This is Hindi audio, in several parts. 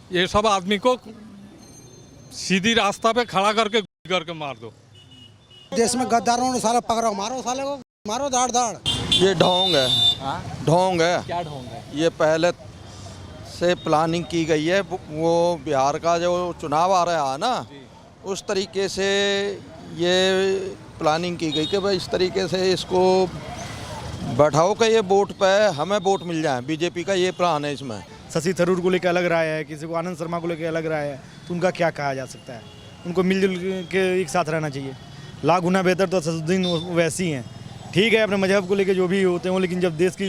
ये सब आदमी को सीधी रास्ता पे खड़ा करके मार दो। देश में गद्दारों ने साला पकड़ो, मारो साले को, मारो दाड़ दाड़। ये ढोंग है। ढोंग है। क्या ढोंग है? ये पहले से प्लानिंग की गई है। वो बिहार का जो चुनाव आ रहा है ना, उस तरीके से ये प्लानिंग की गई कि भाई इस तरीके से इसको बैठाओ कि ये वोट पे हमें वोट मिल जाए। बीजेपी का ये प्लान है। इसमें शशि थरूर को लेकर अलग राय है, किसी को आनंद शर्मा को लेकर अलग राय है, तो उनका क्या कहा जा सकता है? उनको मिलजुल के एक साथ रहना चाहिए। लाख गुना बेहतर तो असदुद्दीन वैसी हैं। ठीक है, अपने मजहब को लेकर जो भी होते हैं, लेकिन जब देश की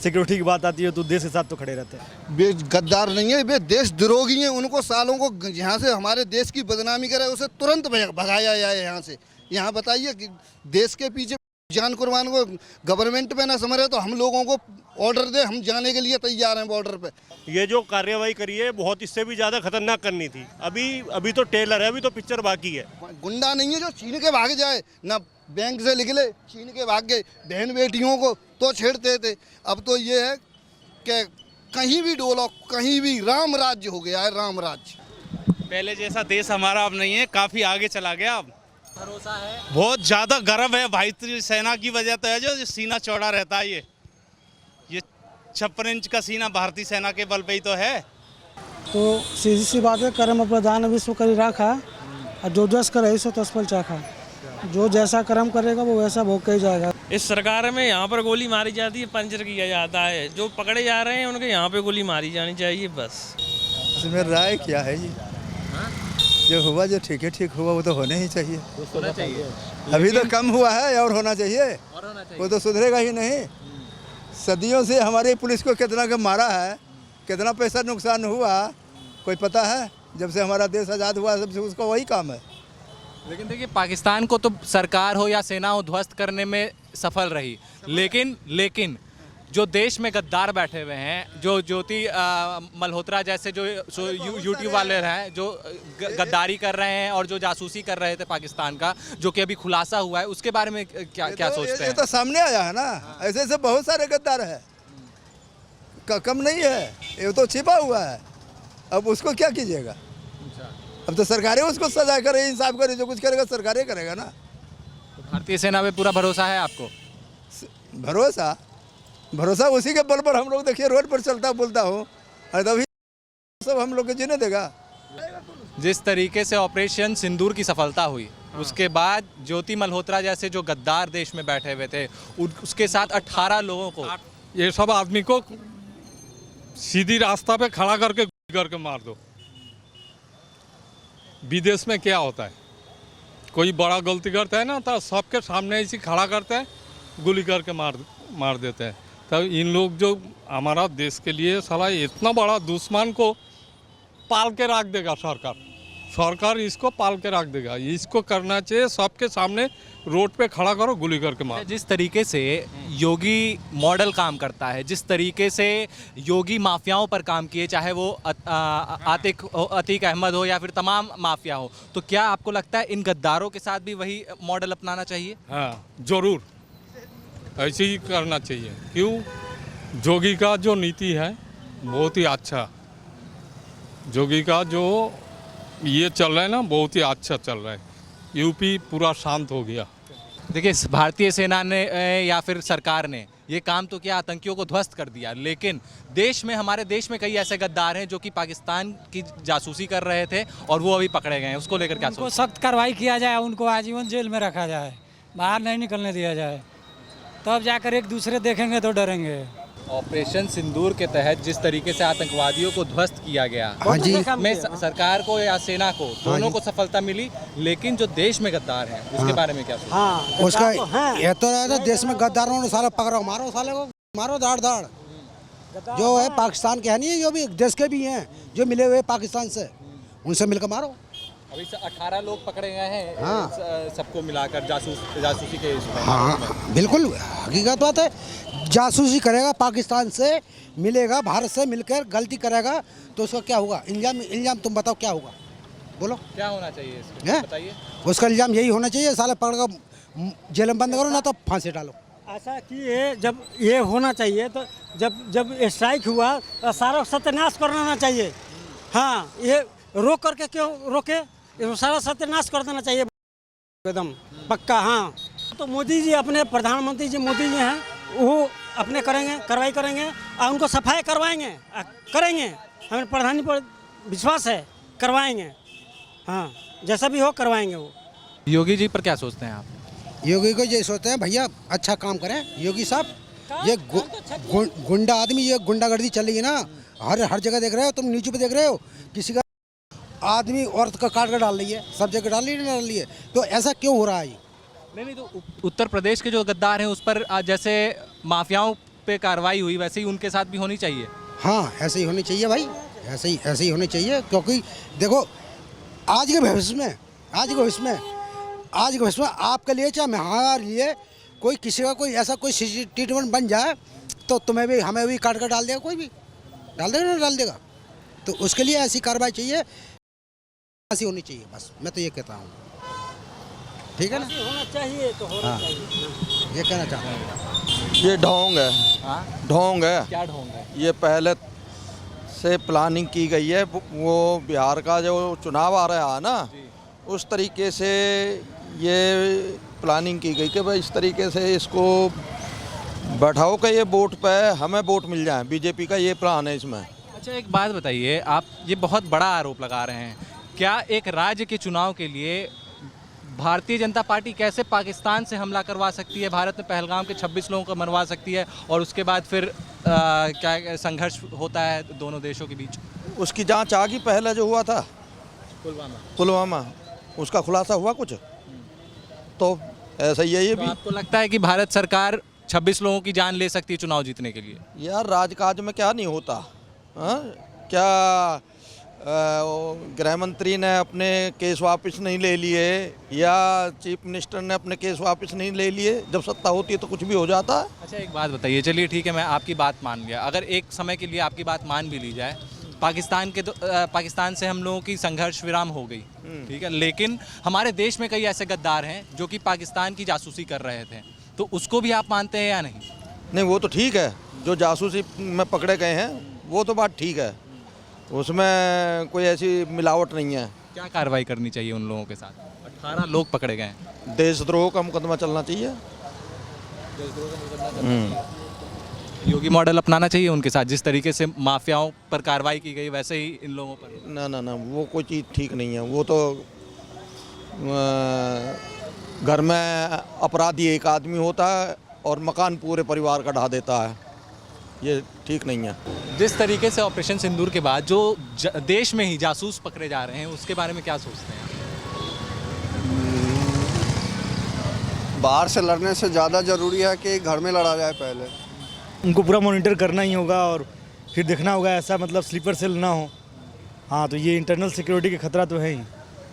सिक्योरिटी की बात आती है तो देश के साथ तो खड़े रहते हैं। वे गद्दार नहीं है, वे देशद्रोही हैं। उनको सालों को यहाँ से हमारे देश की बदनामी करे, उसे तुरंत भगाया जाए यहाँ से। यहाँ बताइए कि देश के पीछे जान कुर्बान को गवर्नमेंट पे ना समझे तो हम लोगों को ऑर्डर दे, हम जाने के लिए तैयार हैं बॉर्डर पे। ये जो कार्रवाई करी है बहुत इससे भी ज़्यादा खतरनाक करनी थी। अभी तो टेलर है, अभी तो पिक्चर बाकी है। गुंडा नहीं है जो छीन के भाग जाए, ना बैंक से निकले छीन के भाग गए। बहन बेटियों को तो छेड़ते थे, अब तो ये है कि कहीं भी डोलो, कहीं भी राम राज्य हो गया है, राम राज्य। पहले जैसा देश हमारा अब नहीं है, काफ़ी आगे चला गया। अब भरोसा है? बहुत ज़्यादा गर्व है भारतीय सेना की वजह तो है जो सीना चौड़ा रहता है। ये 56 इंच का सीना भारतीय सेना के बल पे ही तो है। तो सीधी सी बात है, कर्म प्रधान विश्व करी राखा, और जो जस करे सो तस फल चाखा। जो जैसा कर्म करेगा वो वैसा भोग के ही जाएगा। इस सरकार में यहाँ पर गोली मारी जाती है, पंचर किया जाता है। जो पकड़े जा रहे हैं उनके यहाँ पे गोली मारी जानी चाहिए, बस। इसमें राय क्या है जी? जो हुआ, जो ठीक हुआ, वो तो होने ही चाहिए। होना चाहिए। अभी तो कम हुआ है और होना चाहिए। और होना चाहिए। वो तो सुधरेगा ही नहीं। सदियों से हमारी पुलिस को कितना का मारा है, कितना पैसा नुकसान हुआ, कोई पता है? जब से हमारा देश आज़ाद हुआ तब से उसका वही काम है। लेकिन देखिए, पाकिस्तान को तो सरकार हो या सेना हो ध्वस्त करने में सफल रही, लेकिन जो देश में गद्दार बैठे हुए हैं, जो ज्योति मल्होत्रा जैसे जो यूट्यूब वाले हैं, जो गद्दारी कर रहे हैं और जो जासूसी कर रहे थे पाकिस्तान का, जो कि अभी खुलासा हुआ है, उसके बारे में क्या सोचते हैं? ये तो सामने आया है ना। ऐसे ऐसे बहुत सारे गद्दार है, कम नहीं है। ये तो छिपा हुआ है, अब उसको क्या कीजिएगा? अब तो सरकारें उसको सजा करे, इंसाफ करे, जो कुछ करेगा सरकारें करेगा ना। तो भारतीय सेना पे पूरा भरोसा है आपको? भरोसा उसी के बल पर हम लोग देखिए रोड पर चलता बोलता हूँ, और तभी सब हम लोग को जीने देगा। जिस तरीके से ऑपरेशन सिंदूर की सफलता हुई, उसके बाद ज्योति मल्होत्रा जैसे जो गद्दार देश में बैठे हुए थे, उसके साथ 18 लोगों को, ये सब आदमी को सीधी रास्ता पे खड़ा करके मार दो। विदेश में क्या होता है, कोई बड़ा गलती करता है ना तो सबके सामने ऐसे खड़ा करते हैं, गोली करके मार देते हैं। तब इन लोग जो हमारा देश के लिए साला इतना बड़ा दुश्मन को पाल के रख देगा, सरकार इसको पाल के रख देगा। इसको करना चाहिए, सबके सामने रोड पे खड़ा करो, गोली करके मारो। जिस तरीके से योगी मॉडल काम करता है, जिस तरीके से योगी माफियाओं पर काम किए, चाहे वो अतीक अहमद हो या फिर तमाम माफिया हो, तो क्या आपको लगता है इन गद्दारों के साथ भी वही मॉडल अपनाना चाहिए? हाँ, जरूर ऐसे ही करना चाहिए। क्यों? जोगी का जो नीति है बहुत ही अच्छा, जोगी का जो ये चल रहा है ना, बहुत ही अच्छा चल रहा है। यूपी पूरा शांत हो गया। देखिए, भारतीय सेना ने या फिर सरकार ने ये काम तो किया, आतंकियों को ध्वस्त कर दिया, लेकिन हमारे देश में कई ऐसे गद्दार हैं जो कि पाकिस्तान की जासूसी कर रहे थे और वो अभी पकड़े गए हैं। उसको लेकर क्या उनको सख्त कार्रवाई किया जाए, उनको आजीवन जेल में रखा जाए, बाहर नहीं निकलने दिया जाए, तब जाकर एक दूसरे देखेंगे तो डरेंगे। ऑपरेशन सिंदूर के तहत जिस तरीके से आतंकवादियों को ध्वस्त किया गया, हाँ जी, में सरकार को या सेना को दोनों को सफलता मिली, लेकिन जो देश में गद्दार हैं उसके बारे में क्या सोचते हैं? हाँ, उसका ये तो है, देश में गद्दारों ने साला पकड़ो, मारो साले को, मारो दाड़ दाड़। जो है पाकिस्तान के है नहीं, जो भी देश के भी हैं, जो मिले हुए पाकिस्तान से, उनसे मिलकर मारो। अभी 18 लोग पकड़े गए हैं। हाँ। सबको मिलाकर जासूसी के इसमें। हाँ, बिल्कुल हकीकत बात है। जासूसी करेगा, पाकिस्तान से मिलेगा, भारत से मिलकर गलती करेगा तो उसका क्या होगा? इल्जाम तुम बताओ क्या होगा, बोलो क्या होना चाहिए इसमें? बताइए। उसका इल्जाम यही होना चाहिए, साले पकड़ कर जेल में बंद करो, ना तो फांसी डालो। ऐसा कि जब ये होना चाहिए तो जब स्ट्राइक हुआ तो सारा सत्यानाश करना चाहिए, हाँ, ये रोक करके क्यों रोके? ये सारा सत्यानाश कर देना चाहिए एकदम पक्का। हाँ, तो मोदी जी अपने प्रधानमंत्री जी मोदी जी हैं, वो अपने करेंगे, कार्रवाई करेंगे और उनको सफाई करवाएंगे, करेंगे। हमें प्रधानी पर विश्वास है, करवाएंगे। हाँ, जैसा भी हो करवाएंगे वो। योगी जी पर क्या सोचते हैं आप? योगी को ये सोचते हैं भैया अच्छा काम करें योगी साहब। ये गुंडा आदमी, ये गुंडागर्दी चल रही है ना, हर जगह देख रहे हो तुम, न्यूज पे देख रहे हो, किसी का आदमी औरत का काट कर डाल रही है, सब जगह डाल रही है, तो ऐसा क्यों हो रहा है? नहीं तो उत्तर प्रदेश के जो गद्दार हैं उस पर जैसे माफियाओं पे कार्रवाई हुई वैसे ही उनके साथ भी होनी चाहिए। हाँ, ऐसे ही होनी चाहिए भाई, ऐसे ही होनी चाहिए। क्योंकि देखो आज के भविष्य में आपके लिए चाहे हमारे लिए कोई किसी का कोई ऐसा कोई ट्रीटमेंट बन जाए तो तुम्हें भी हमें भी काट कर डाल देगा, कोई भी डाल देगा ना, डाल देगा। तो उसके लिए ऐसी कार्रवाई चाहिए, ऐसी होनी चाहिए, बस मैं तो ये कहता हूँ। ठीक है ना, होना चाहिए तो होना चाहिए, ये कहना चाहता हूँ। ये ढोंग है। हाँ? ढोंग है। क्या ढोंग है? ये पहले से प्लानिंग की गई है। वो बिहार का जो चुनाव आ रहा है ना, उस तरीके से ये प्लानिंग की गई कि भाई इस तरीके से इसको बैठाओ कि ये वोट पे हमें वोट मिल जाए। बीजेपी का ये प्लान है इसमें। अच्छा, एक बात बताइए, आप ये बहुत बड़ा आरोप लगा रहे हैं, क्या एक राज्य के चुनाव के लिए भारतीय जनता पार्टी कैसे पाकिस्तान से हमला करवा सकती है, भारत में पहलगाम के 26 लोगों को मरवा सकती है और उसके बाद फिर क्या संघर्ष होता है दोनों देशों के बीच? उसकी जांच आ गई, पहले जो हुआ था पुलवामा, उसका खुलासा हुआ कुछ, तो ऐसा ही है ये भी। आपको लगता है कि भारत सरकार 26 लोगों की जान ले सकती है चुनाव जीतने के लिए? यार राजकाज में क्या नहीं होता? हाँ, क्या गृह मंत्री ने अपने केस वापस नहीं ले लिए या चीफ मिनिस्टर ने अपने केस वापस नहीं ले लिए? जब सत्ता होती है तो कुछ भी हो जाता है। अच्छा, एक बात बताइए, चलिए ठीक है, मैं आपकी बात मान लिया, अगर एक समय के लिए आपकी बात मान भी ली जाए, पाकिस्तान से हम लोगों की संघर्ष विराम हो गई, ठीक है, लेकिन हमारे देश में कई ऐसे गद्दार हैं जो कि पाकिस्तान की जासूसी कर रहे थे, तो उसको भी आप मानते हैं या नहीं? नहीं, वो तो ठीक है, जो जासूसी में पकड़े गए हैं वो तो बात ठीक है, उसमें कोई ऐसी मिलावट नहीं है। क्या कार्रवाई करनी चाहिए उन लोगों के साथ? 18 लोग पकड़े गए हैं। देशद्रोह का मुकदमा चलना चाहिए। योगी मॉडल अपनाना चाहिए उनके साथ, जिस तरीके से माफियाओं पर कार्रवाई की गई वैसे ही इन लोगों पर। ना, वो कोई चीज़ ठीक नहीं है। वो तो घर में अपराधी एक आदमी होता है और मकान पूरे परिवार का ढा देता है, ये ठीक नहीं है। जिस तरीके से ऑपरेशन सिंदूर के बाद जो देश में ही जासूस पकड़े जा रहे हैं, उसके बारे में क्या सोचते हैं? बाहर से लड़ने से ज़्यादा ज़रूरी है कि घर में लड़ा जाए पहले। उनको पूरा मॉनिटर करना ही होगा और फिर देखना होगा ऐसा मतलब स्लीपर सेल ना हो। हाँ, तो ये इंटरनल सिक्योरिटी का खतरा तो है ही।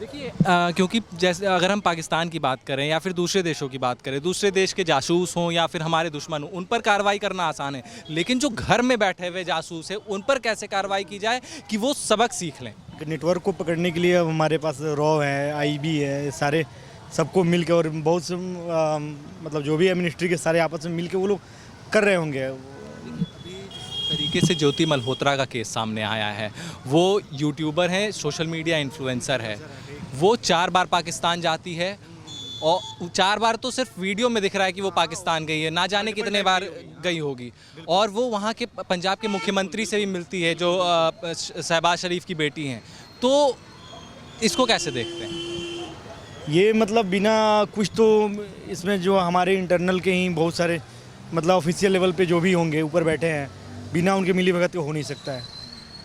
देखिए, क्योंकि जैसे अगर हम पाकिस्तान की बात करें या फिर दूसरे देशों की बात करें, दूसरे देश के जासूस हों या फिर हमारे दुश्मन हों, उन पर कार्रवाई करना आसान है, लेकिन जो घर में बैठे हुए जासूस हैं उन पर कैसे कार्रवाई की जाए कि वो सबक सीख लें? नेटवर्क को पकड़ने के लिए अब हमारे पास रॉ है, आईबी है, सारे सबको मिल के और बहुत से मतलब जो भी है मिनिस्ट्री के सारे आपस में मिल के वो लोग कर रहे होंगे। तरीके से ज्योति मल्होत्रा का केस सामने आया है, वो यूट्यूबर है, सोशल मीडिया इन्फ्लुएंसर है, वो 4 बार पाकिस्तान जाती है और 4 बार तो सिर्फ वीडियो में दिख रहा है कि वो पाकिस्तान गई है, ना जाने कितने बार गई होगी, और वो वहाँ के पंजाब के मुख्यमंत्री से भी मिलती है जो शहबाज शरीफ की बेटी हैं। तो इसको कैसे देखते हैं? ये मतलब बिना कुछ तो इसमें जो हमारे इंटरनल के ही बहुत सारे मतलब ऑफिशियल लेवल पे जो भी होंगे ऊपर बैठे हैं, बिना उनके मिली भगत हो नहीं सकता है।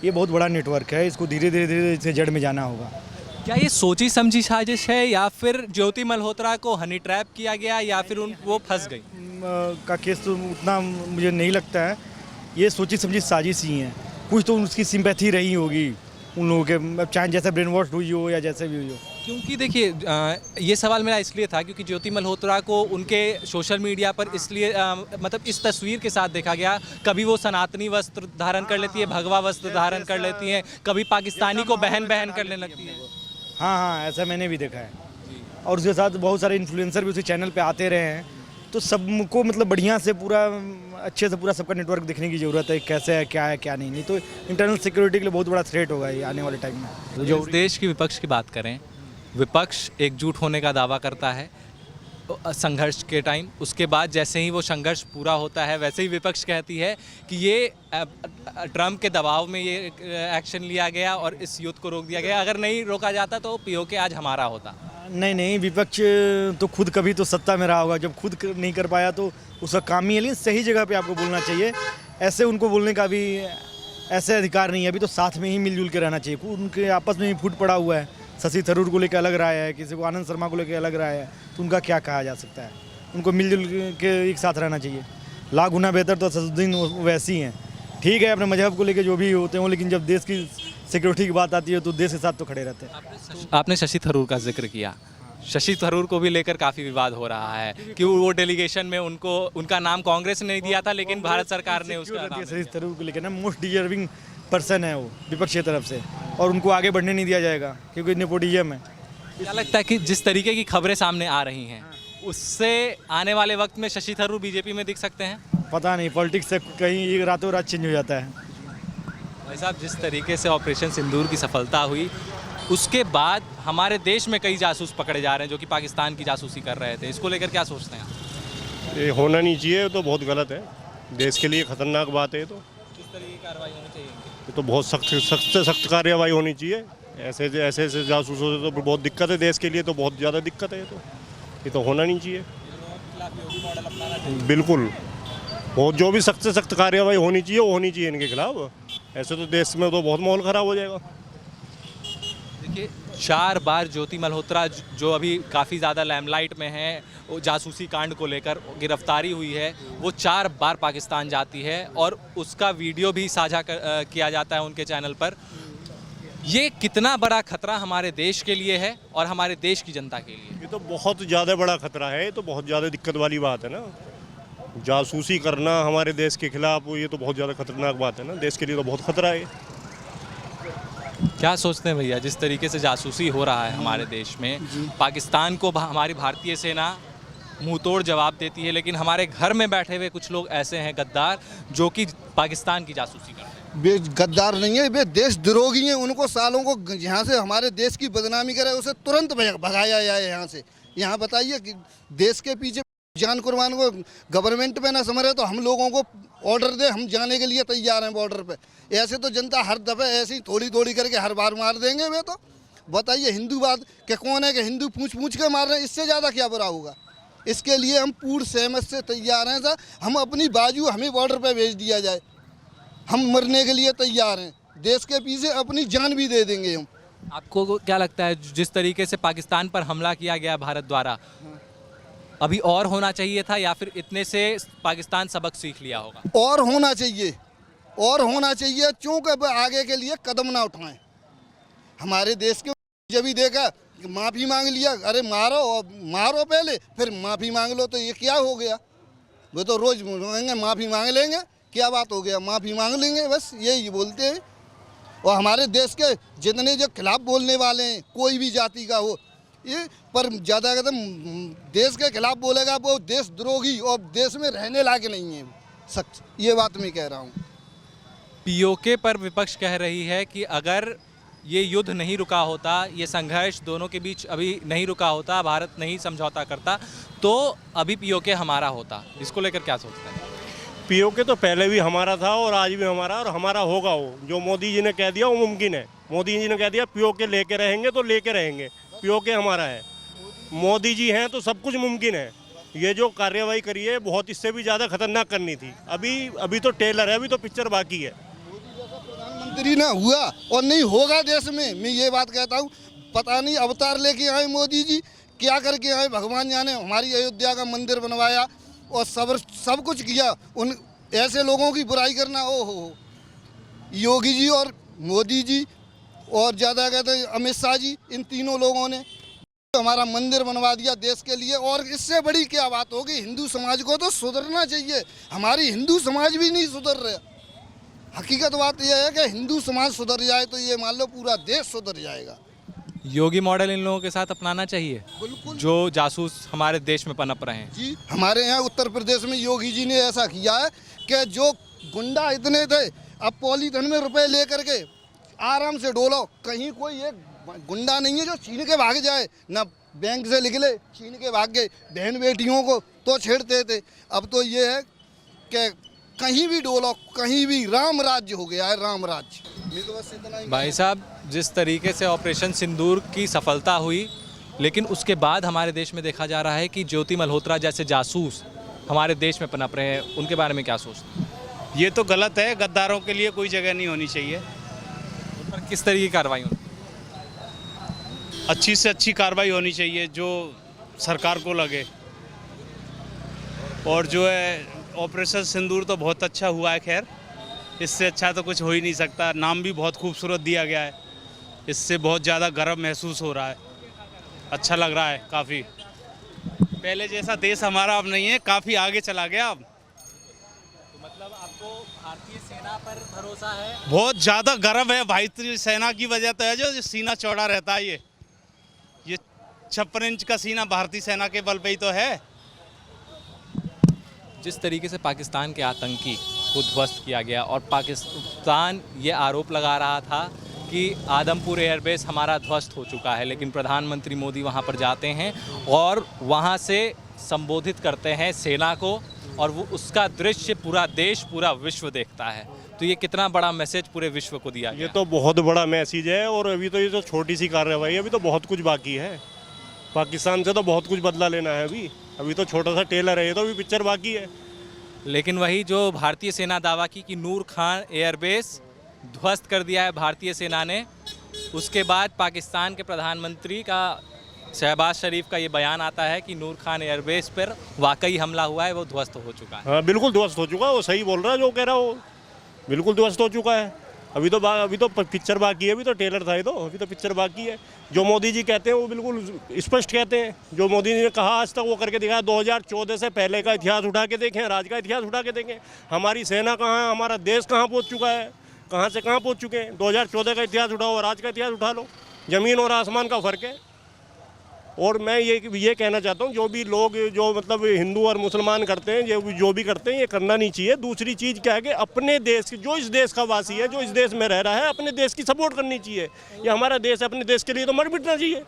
ये बहुत बड़ा नेटवर्क है, इसको धीरे धीरे इसे जड़ में जाना होगा। क्या ये सोची समझी साजिश है या फिर ज्योति मल्होत्रा को हनी ट्रैप किया गया या फिर वो फंस गई? का केस तो उतना मुझे नहीं लगता है, ये सोची समझी साजिश ही है। कुछ तो उसकी सिंपैथी रही होगी उन लोगों के, चाहे जैसे ब्रेन वॉश हुई हो या जैसे भी हुई हो। क्योंकि देखिए, ये सवाल मेरा इसलिए था क्योंकि ज्योति मल्होत्रा को उनके सोशल मीडिया पर इसलिए मतलब इस तस्वीर के साथ देखा गया, कभी वो सनातनी वस्त्र धारण कर लेती है, भगवा वस्त्र धारण कर लेती हैं, कभी पाकिस्तानी को बहन करने लगती है। हाँ, ऐसा मैंने भी देखा है। और उसके साथ बहुत सारे इन्फ्लुएंसर भी उसी चैनल पे आते रहे हैं तो सबको मतलब बढ़िया से पूरा अच्छे से पूरा सबका नेटवर्क देखने की ज़रूरत है, कैसे है क्या नहीं। नहीं तो इंटरनल सिक्योरिटी के लिए बहुत बड़ा थ्रेट होगा ये आने वाले टाइम में। तो जो देश की विपक्ष की बात करें, विपक्ष एकजुट होने का दावा करता है संघर्ष के टाइम, उसके बाद जैसे ही वो संघर्ष पूरा होता है वैसे ही विपक्ष कहती है कि ये ट्रम्प के दबाव में ये एक्शन लिया गया और इस युद्ध को रोक दिया गया, अगर नहीं रोका जाता तो पीओके आज हमारा होता। नहीं, विपक्ष तो खुद कभी तो सत्ता में रहा होगा, जब खुद नहीं कर पाया तो उसका काम ही है। लेकिन सही जगह पे आपको बोलना चाहिए, ऐसे उनको बोलने का भी ऐसे अधिकार नहीं है। अभी तो साथ में ही मिलजुल के रहना चाहिए। उनके आपस में ही फूट पड़ा हुआ है, शशि थरूर को लेकर अलग राय है, किसी को आनंद शर्मा को लेकर अलग राय है, तो उनका क्या कहा जा सकता है। उनको मिलजुल के एक साथ रहना चाहिए। लाख गुना बेहतर तो असदुद्दीन वैसी हैं। ठीक है अपने मजहब को लेकर जो भी होते हैं, लेकिन जब देश की सिक्योरिटी की बात आती है तो देश के साथ तो खड़े रहते हैं। आपने शशि थरूर का जिक्र किया, शशि थरूर को भी लेकर काफ़ी विवाद हो रहा है कि वो डेलीगेशन में उनका नाम कांग्रेस ने दिया था, लेकिन भारत सरकार ने उसका नाम शशि थरूर को लेकर ना मोस्ट डिजर्विंग पर्सन है वो विपक्ष की तरफ से, और उनको आगे बढ़ने नहीं दिया जाएगा क्योंकि नेपोटिज्म है। क्या लगता है कि जिस तरीके की खबरें सामने आ रही हैं उससे आने वाले वक्त में शशि थरूर बीजेपी में दिख सकते हैं? पता नहीं, पॉलिटिक्स से कहीं रातों रात चेंज हो जाता है। भाई साहब, जिस तरीके से ऑपरेशन सिंदूर की सफलता हुई उसके बाद हमारे देश में कई जासूस पकड़े जा रहे हैं जो कि पाकिस्तान की जासूसी कर रहे थे, इसको लेकर क्या सोचते हैं आप? ये होना नहीं चाहिए, तो बहुत गलत है, देश के लिए खतरनाक बात है। तो किस तरह की कार्रवाई होनी चाहिए? ये तो बहुत सख्त कार्रवाई होनी चाहिए। ऐसे जासूसों से तो बहुत दिक्कत है देश के लिए, तो बहुत ज़्यादा दिक्कत है। ये तो होना नहीं चाहिए, बिल्कुल। बहुत जो भी सख्त से सख्त कार्रवाई होनी चाहिए वो होनी चाहिए इनके खिलाफ। ऐसे तो देश में तो बहुत माहौल ख़राब हो जाएगा। देखिए, 4 बार ज्योति मल्होत्रा जो अभी काफ़ी ज़्यादा लैमलाइट में है, वो जासूसी कांड को लेकर गिरफ्तारी हुई है, वो 4 बार पाकिस्तान जाती है और उसका वीडियो भी साझा किया जाता है उनके चैनल पर। ये कितना बड़ा खतरा हमारे देश के लिए है और हमारे देश की जनता के लिए? ये तो बहुत ज़्यादा बड़ा खतरा है, ये तो बहुत ज़्यादा दिक्कत वाली बात है ना। जासूसी करना हमारे देश के खिलाफ, ये तो बहुत ज़्यादा खतरनाक बात है ना, देश के लिए तो बहुत खतरा है। क्या सोचते हैं भैया, जिस तरीके से जासूसी हो रहा है हमारे देश में, पाकिस्तान को हमारी भारतीय सेना मुंह तोड़ जवाब देती है, लेकिन हमारे घर में बैठे हुए कुछ लोग ऐसे हैं गद्दार जो कि पाकिस्तान की जासूसी करते हैं। वे गद्दार नहीं है, वे देशद्रोही हैं। उनको सालों को यहाँ से हमारे देश की बदनामी करे, उसे तुरंत भगाया जाए यहाँ से। यहाँ बताइए कि देश के पीछे जान कुर्बान को गवर्नमेंट पे ना समझे तो हम लोगों को ऑर्डर दे, हम जाने के लिए तैयार हैं बॉर्डर पे। ऐसे तो जनता हर दफ़े ऐसे ही थोड़ी थोड़ी करके हर बार मार देंगे। वे तो बताइए, हिंदूवाद के कौन है कि हिंदू पूछ के मार रहे हैं, इससे ज़्यादा क्या बुरा होगा। इसके लिए हम पूर्ण सहमत से तैयार हैं सर। हम अपनी बाजू हमें बॉर्डर पे भेज दिया जाए, हम मरने के लिए तैयार हैं। देश के पीछे अपनी जान भी दे देंगे हम। आपको क्या लगता है, जिस तरीके से पाकिस्तान पर हमला किया गया भारत द्वारा, अभी और होना चाहिए था या फिर इतने से पाकिस्तान सबक सीख लिया होगा? और होना चाहिए, और होना चाहिए, क्योंकि आगे के लिए कदम ना उठाएं। हमारे देश के जब भी देखा माफ़ी मांग लिया, अरे मारो पहले फिर माफ़ी मांग लो, तो ये क्या हो गया। वो तो रोज़ मांगेंगे, माफ़ी मांग लेंगे, क्या बात हो गया, माफ़ी मांग लेंगे, बस यही बोलते हैं। और हमारे देश के जितने जो खिलाफ बोलने वाले हैं, कोई भी जाति का हो, ये पर ज़्यादा एकदम देश के खिलाफ बोलेगा वो देशद्रोही और देश में रहने लायक नहीं है। सच ये बात मैं कह रहा हूँ। पीओके पर विपक्ष कह रही है कि अगर ये युद्ध नहीं रुका होता, ये संघर्ष दोनों के बीच अभी नहीं रुका होता, भारत नहीं समझौता करता, तो अभी पीओके हमारा होता। इसको लेकर क्या सोचते हैं? पीओके तो पहले भी हमारा था और आज भी हमारा, और हमारा होगा। वो जो मोदी जी ने कह दिया वो मुमकिन है। मोदी जी ने कह दिया पीओके लेके रहेंगे तो लेके रहेंगे, पीओके हमारा है। मोदी जी हैं तो सब कुछ मुमकिन है। ये जो कार्रवाई करी है बहुत इससे भी ज़्यादा खतरनाक करनी थी। अभी तो टेलर है, अभी तो पिक्चर बाकी है। प्रधानमंत्री ना हुआ और नहीं होगा देश में, मैं ये बात कहता हूँ। पता नहीं अवतार लेके आए मोदी जी, क्या करके आए भगवान जाने। हमारी अयोध्या का मंदिर बनवाया और सब कुछ किया। उन ऐसे लोगों की बुराई करना, ओहो। योगी जी और मोदी जी और ज़्यादा कहते हैं अमित शाह जी, इन तीनों लोगों ने हमारा मंदिर बनवा दिया देश के लिए। और इससे बड़ी क्या बात होगी, हिंदू समाज को तो सुधरना चाहिए। हमारी हिंदू समाज भी नहीं सुधर रहा। हकीकत बात यह है कि हिंदू समाज सुधर जाए तो ये मान लो पूरा देश सुधर जाएगा। योगी मॉडल इन लोगों के साथ अपनाना चाहिए बिल्कुल जो जासूस हमारे देश में पनप रहे हैं। जी, हमारे यहाँ उत्तर प्रदेश में योगी जी ने ऐसा किया है कि जो गुंडा इतने थे, अब पॉलीथिन में रुपए लेकर के आराम से डोलो, कहीं कोई एक गुंडा नहीं है जो छीन के भाग जाए, ना बैंक से निकले छीन के भाग गए। बहन बेटियों को तो छेड़ते थे, अब तो ये है कि कहीं भी डोलो, कहीं भी राम राज्य हो गया है, राम राज्य। मैं तो बस इतना ही भाई साहब, जिस तरीके से ऑपरेशन सिंदूर की सफलता हुई, लेकिन उसके बाद हमारे देश में देखा जा रहा है कि ज्योति मल्होत्रा जैसे जासूस हमारे देश में पनप रहे हैं, उनके बारे में क्या सोचते हैं? ये तो गलत है, गद्दारों के लिए कोई जगह नहीं होनी चाहिए। उन पर किस तरीके की कार्रवाई होनी? अच्छी से अच्छी कार्रवाई होनी चाहिए जो सरकार को लगे। और जो है ऑपरेशन सिंदूर तो बहुत अच्छा हुआ है, खैर इससे अच्छा तो कुछ हो ही नहीं सकता। नाम भी बहुत खूबसूरत दिया गया है, इससे बहुत ज़्यादा गर्व महसूस हो रहा है, अच्छा लग रहा है काफ़ी। पहले जैसा देश हमारा अब नहीं है, काफ़ी आगे चला गया अब। तो मतलब आपको भारतीय सेना पर भरोसा है? बहुत ज़्यादा गर्व है भारतीय सेना की वजह तो है जो सीना चौड़ा रहता है। ये 56 इंच का सीना भारतीय सेना के बल पे ही तो है। जिस तरीके से पाकिस्तान के आतंकी को ध्वस्त किया गया और पाकिस्तान ये आरोप लगा रहा था कि आदमपुर एयरबेस हमारा ध्वस्त हो चुका है, लेकिन प्रधानमंत्री मोदी वहाँ पर जाते हैं और वहाँ से संबोधित करते हैं सेना को, और वो उसका दृश्य पूरा देश, पूरा विश्व देखता है। तो ये कितना बड़ा मैसेज पूरे विश्व को दिया गया। ये तो बहुत बड़ा मैसेज है। और अभी तो ये जो छोटी सी कार्रवाई है, अभी तो बहुत कुछ बाकी है। पाकिस्तान से तो बहुत कुछ बदला लेना है। अभी तो छोटा सा टेलर है, ये तो अभी पिक्चर बाकी है। लेकिन वही जो भारतीय सेना दावा की कि नूर खान एयरबेस ध्वस्त कर दिया है भारतीय सेना ने, उसके बाद पाकिस्तान के प्रधानमंत्री का, शहबाज शरीफ का ये बयान आता है कि नूर खान एयरबेस पर वाकई हमला हुआ है, वो ध्वस्त हो चुका है। हाँ, बिल्कुल ध्वस्त हो चुका है। वो सही बोल रहा है जो कह रहा है, वो बिल्कुल ध्वस्त हो चुका है। अभी तो पिक्चर बाकी है, अभी तो टेलर था ये तो, अभी तो पिक्चर बाकी है। जो मोदी जी कहते हैं वो बिल्कुल स्पष्ट कहते हैं। जो मोदी जी ने कहा आज तक वो करके दिखाया। 2014 से पहले का इतिहास उठा के देखें, राज्य का इतिहास उठा के देखें, हमारी सेना कहाँ है, हमारा देश कहाँ पहुँच चुका है, कहाँ से कहाँ पहुँच चुके हैं। 2014 का इतिहास उठाओ और आज का इतिहास उठा लो, ज़मीन और आसमान का फ़र्क है। और मैं ये कहना चाहता हूँ, जो भी लोग जो मतलब हिंदू और मुसलमान करते हैं, जो भी करते हैं, ये करना नहीं चाहिए। दूसरी चीज़ क्या है कि अपने देश, जो इस देश का वासी है, जो इस देश में रह रहा है, अपने देश की सपोर्ट करनी चाहिए। ये हमारा देश है, अपने देश के लिए तो मर मिटना चाहिए।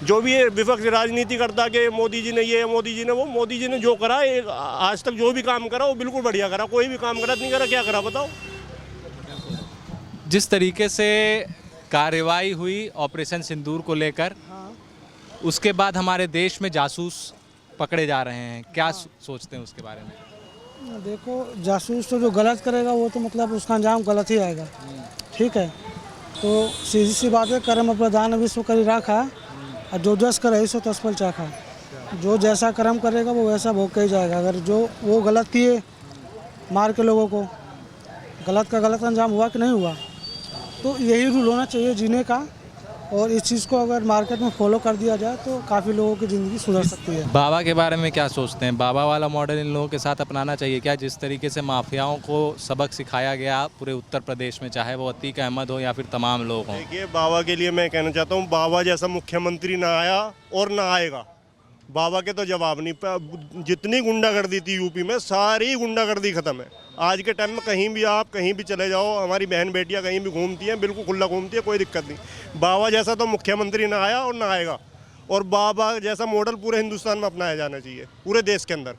जो भी ये विपक्ष राजनीति करता कि मोदी जी ने ये, मोदी जी ने वो, मोदी जी ने जो करा, आज तक जो भी काम करा वो बिल्कुल बढ़िया करा। कोई भी काम गलत नहीं करा। क्या करा बताओ? जिस तरीके से कार्रवाई हुई ऑपरेशन सिंदूर को लेकर, उसके बाद हमारे देश में जासूस पकड़े जा रहे हैं, क्या सोचते हैं उसके बारे में? देखो, जासूस तो जो गलत करेगा वो तो मतलब उसका अंजाम गलत ही आएगा। ठीक है, तो सीधी सी बात है, कर्म प्रधान विश्व करी राखा, और जो जस करे सो तस फल चाखा। जो जैसा कर्म करेगा वो वैसा भोग के ही जाएगा। अगर जो वो गलत किए, मार के लोगों को, गलत का गलत अंजाम हुआ कि नहीं हुआ, तो यही रूल होना चाहिए जीने का। और इस चीज़ को अगर मार्केट में फॉलो कर दिया जाए तो काफ़ी लोगों की ज़िंदगी सुधर सकती है। बाबा के बारे में क्या सोचते हैं? बाबा वाला मॉडल इन लोगों के साथ अपनाना चाहिए क्या? जिस तरीके से माफियाओं को सबक सिखाया गया पूरे उत्तर प्रदेश में, चाहे वो अतीक अहमद हो या फिर तमाम लोग हों। देखिए, बाबा के लिए मैं कहना चाहता हूँ, बाबा जैसा मुख्यमंत्री ना आया और ना आएगा। बाबा के तो जवाब नहीं। जितनी गुंडागर्दी थी यूपी में, सारी गुंडागर्दी खत्म है। आज के टाइम में कहीं भी आप कहीं भी चले जाओ, हमारी बहन बेटियां कहीं भी घूमती हैं, बिल्कुल खुला घूमती है, कोई दिक्कत नहीं। बाबा जैसा तो मुख्यमंत्री ना आया और ना आएगा। और बाबा जैसा मॉडल पूरे हिंदुस्तान में अपनाया जाना चाहिए, पूरे देश के अंदर।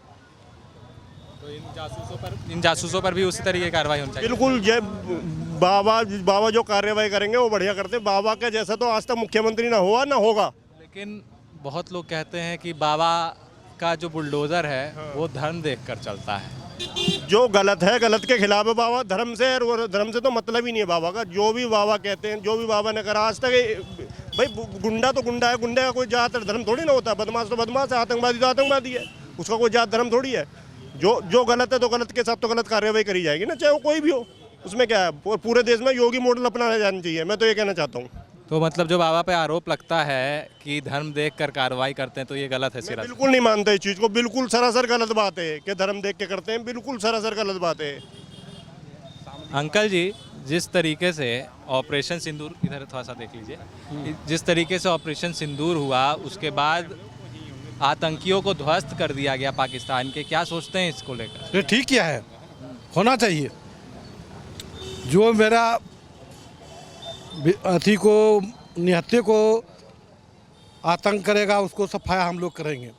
तो इन जासूसों पर भी उसी तरीके की कार्रवाई होनी चाहिए। बिल्कुल। बाबा जो कार्रवाई करेंगे वो बढ़िया करते। बाबा का जैसा तो आज तक मुख्यमंत्री ना हुआ ना होगा। लेकिन बहुत लोग कहते हैं कि बाबा का जो बुलडोज़र है वो धर्म देखकर चलता है। जो गलत है, गलत के खिलाफ है बाबा। धर्म से तो मतलब ही नहीं है बाबा का। जो भी बाबा कहते हैं, जो भी बाबा ने करा आज तक, भाई गुंडा तो गुंडा है, गुंडे का कोई जात धर्म थोड़ी ना होता है। बदमाश तो बदमाश है, आतंकवादी तो आतंकवादी है, उसका कोई जात धर्म थोड़ी है। जो गलत है तो गलत के साथ तो गलत कार्रवाई करी जाएगी ना, चाहे वो कोई भी हो। उसमें क्या है? पूरे देश में योगी मॉडल अपनाया जाना चाहिए, मैं तो ये कहना चाहता हूँ। तो मतलब जो बाबा पे आरोप लगता है कि धर्म देखकर कार्रवाई करते हैं, तो ये गलत है सिरा? बिल्कुल नहीं मानता इस चीज़ को। बिल्कुल सरासर गलत बात है कि धर्म देख के करते हैं, बिल्कुल सरासर गलत बात है। अंकल जी, जिस तरीके से ऑपरेशन सिंदूर, इधर थोड़ा सा देख लीजिए, जिस तरीके से ऑपरेशन सिंदूर हुआ उसके बाद आतंकियों को ध्वस्त कर दिया गया पाकिस्तान के, क्या सोचते हैं इसको लेकर? ये ठीक किया है, होना चाहिए। जो मेरा अथी को निहत्थे को आतंक करेगा उसको सफाया हम लोग करेंगे,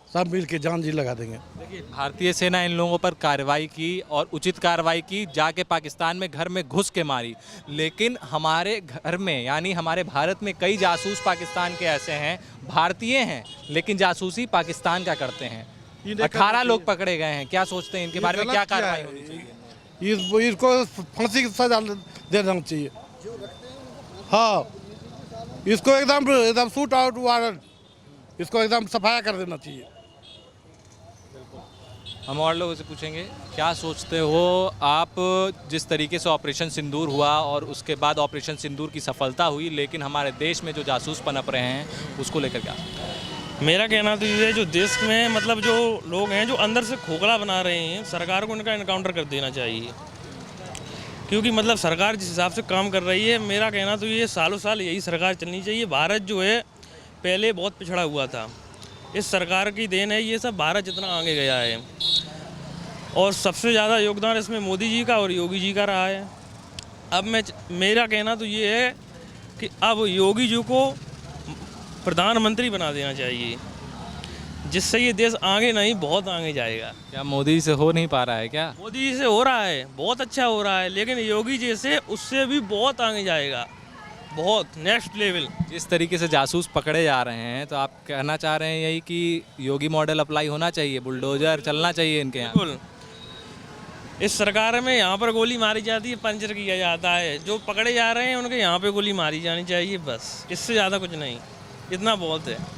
सब मिल के जान जी लगा देंगे। देखिए, भारतीय सेना इन लोगों पर कार्रवाई की और उचित कार्रवाई की, जाके पाकिस्तान में घर में घुस के मारी। लेकिन हमारे घर में यानी हमारे भारत में कई जासूस पाकिस्तान के ऐसे हैं, भारतीय हैं लेकिन जासूसी पाकिस्तान का करते हैं। 18 लोग पकड़े गए हैं, क्या सोचते हैं इनके बारे में, क्या कार्रवाई होनी चाहिए? इसको फांसी की सजा देना चाहिए। हाँ, इसको एकदम शूट आउट वारंट, इसको एकदम सफाया कर देना चाहिए। हम और लोगों से पूछेंगे, क्या सोचते हो आप, जिस तरीके से ऑपरेशन सिंदूर हुआ और उसके बाद ऑपरेशन सिंदूर की सफलता हुई, लेकिन हमारे देश में जो जासूस पनप रहे हैं उसको लेकर क्या? मेरा कहना तो ये है, जो देश में मतलब जो लोग हैं जो अंदर से खोखला बना रहे हैं, सरकार को इनका इनकाउंटर कर देना चाहिए। क्योंकि मतलब सरकार जिस हिसाब से काम कर रही है, मेरा कहना तो ये सालों साल यही सरकार चलनी चाहिए। भारत जो है पहले बहुत पिछड़ा हुआ था, इस सरकार की देन है ये सब, भारत जितना आगे गया है। और सबसे ज़्यादा योगदान इसमें मोदी जी का और योगी जी का रहा है। अब मेरा कहना तो ये है कि अब योगी जी को प्रधानमंत्री बना देना चाहिए, जिससे ये देश आगे नहीं बहुत आगे जाएगा। क्या मोदी जी से हो नहीं पा रहा है क्या? मोदी जी से हो रहा है, बहुत अच्छा हो रहा है, लेकिन योगी जी से उससे भी बहुत आगे जाएगा, बहुत नेक्स्ट लेवल। जिस तरीके से जासूस पकड़े जा रहे हैं, तो आप कहना चाह रहे हैं यही कि योगी मॉडल अप्लाई होना चाहिए, बुलडोजर चलना चाहिए इनके यहाँ? बिल्कुल। इस सरकार में यहाँ पर गोली मारी जाती है, पंचर किया जाता है, जो पकड़े जा रहे हैं उनके यहाँ पे गोली मारी जानी चाहिए, बस इससे ज़्यादा कुछ नहीं, इतना बहुत है।